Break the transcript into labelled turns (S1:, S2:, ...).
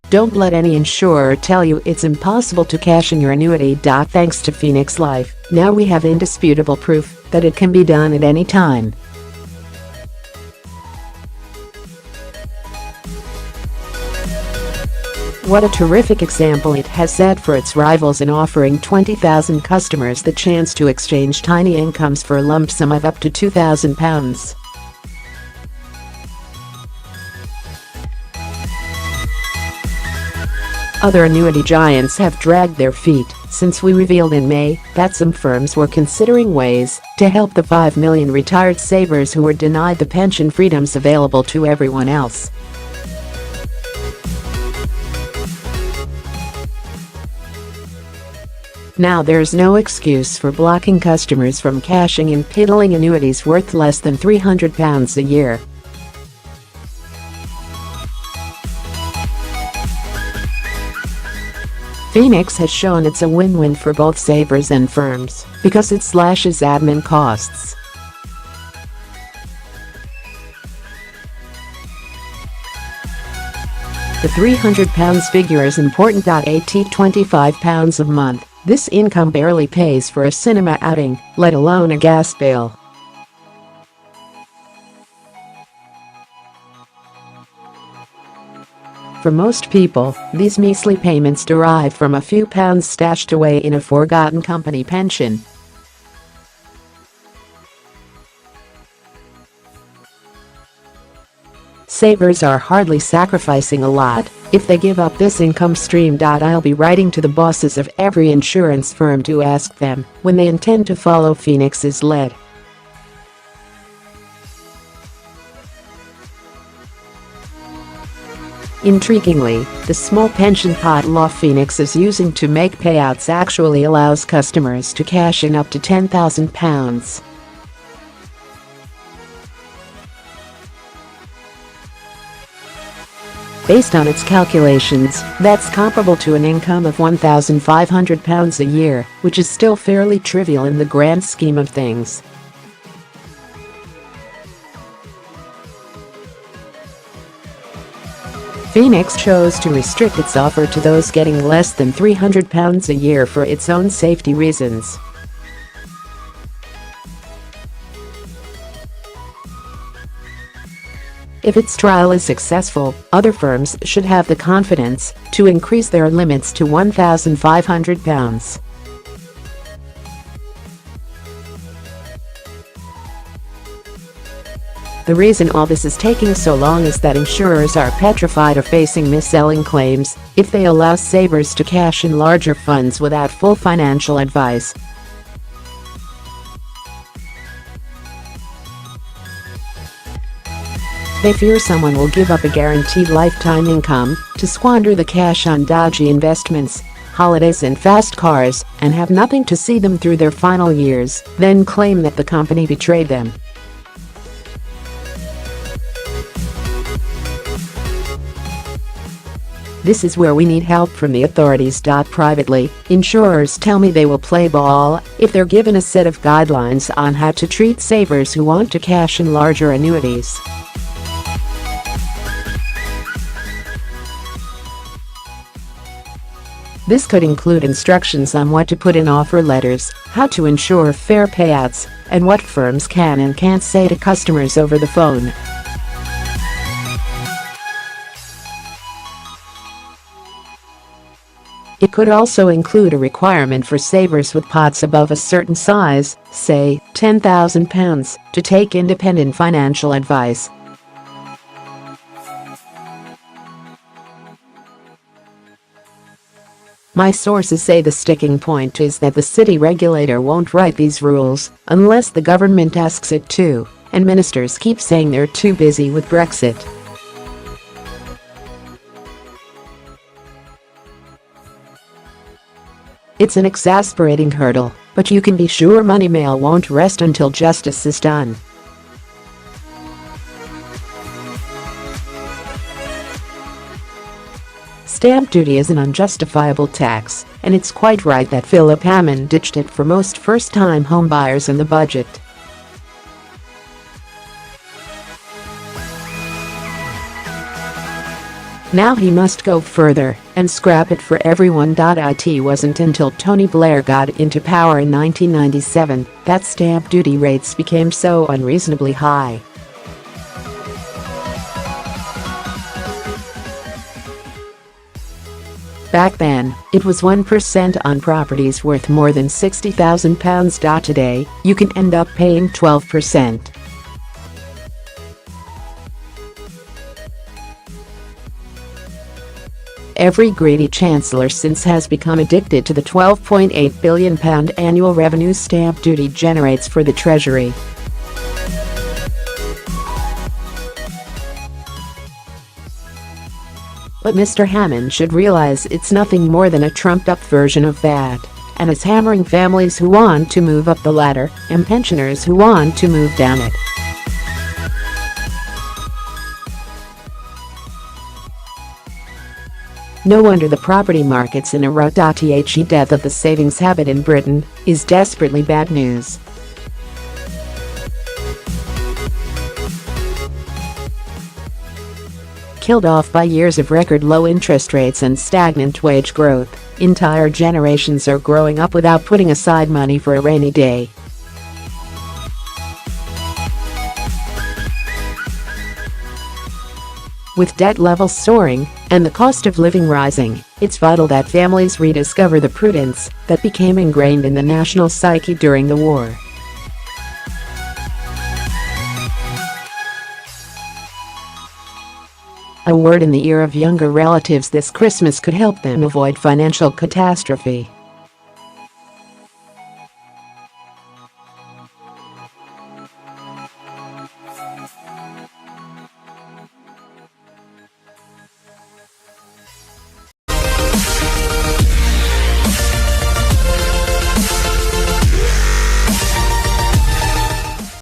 S1: Don't let any insurer tell you it's impossible to cash in your annuity. Thanks to Phoenix Life, now we have indisputable proof that it can be done at any time. What a terrific example it has set for its rivals in offering 20,000 customers the chance to exchange tiny incomes for a lump sum of up to £2,000. Other annuity giants have dragged their feet since we revealed in May that some firms were considering ways to help the 5 million retired savers who were denied the pension freedoms available to everyone else. Now there's no excuse for blocking customers from cashing in piddling annuities worth less than £300 a year. Phoenix has shown it's a win-win for both savers and firms because it slashes admin costs. The £300 figure is important. At £25 a month, this income barely pays for a cinema outing, let alone a gas bill. For most people, these measly payments derive from a few pounds stashed away in a forgotten company pension. Savers are hardly sacrificing a lot if they give up this income stream. I'll be writing to the bosses of every insurance firm to ask them when they intend to follow Phoenix's lead. Intriguingly, the small pension pot law Phoenix is using to make payouts actually allows customers to cash in up to £10,000. Based on its calculations, that's comparable to an income of £1,500 a year, which is still fairly trivial in the grand scheme of things. Phoenix chose to restrict its offer to those getting less than £300 a year for its own safety reasons. If its trial is successful, other firms should have the confidence to increase their limits to £1,500. The reason all this is taking so long is that insurers are petrified of facing mis-selling claims if they allow savers to cash in larger funds without full financial advice. They fear someone will give up a guaranteed lifetime income to squander the cash on dodgy investments, holidays and fast cars, and have nothing to see them through their final years, then claim that the company betrayed them. This is where we need help from the authorities. Privately, insurers tell me they will play ball if they're given a set of guidelines on how to treat savers who want to cash in larger annuities. This could include instructions on what to put in offer letters, how to ensure fair payouts, and what firms can and can't say to customers over the phone. It could also include a requirement for savers with pots above a certain size, say £10,000, to take independent financial advice. My sources say the sticking point is that the city regulator won't write these rules unless the government asks it to, and ministers keep saying they're too busy with Brexit. It's an exasperating hurdle, but you can be sure Moneymail won't rest until justice is done. Stamp duty is an unjustifiable tax, and it's quite right that Philip Hammond ditched it for most first-time homebuyers in the budget. Now he must go further and scrap it for everyone. It wasn't until Tony Blair got into power in 1997 that stamp duty rates became so unreasonably high. Back then, it was 1% on properties worth more than £60,000. Today, you can end up paying 12%. Every greedy chancellor since has become addicted to the £12.8 billion annual revenue stamp duty generates for the Treasury. But Mr. Hammond should realize it's nothing more than a trumped-up version of that, and it's hammering families who want to move up the ladder and pensioners who want to move down it. No wonder the property market's in a rut. The death of the savings habit in Britain is desperately bad news. Killed off by years of record low interest rates and stagnant wage growth, entire generations are growing up without putting aside money for a rainy day. With debt levels soaring and the cost of living rising, it's vital that families rediscover the prudence that became ingrained in the national psyche during the war. A word in the ear of younger relatives this Christmas could help them avoid financial catastrophe.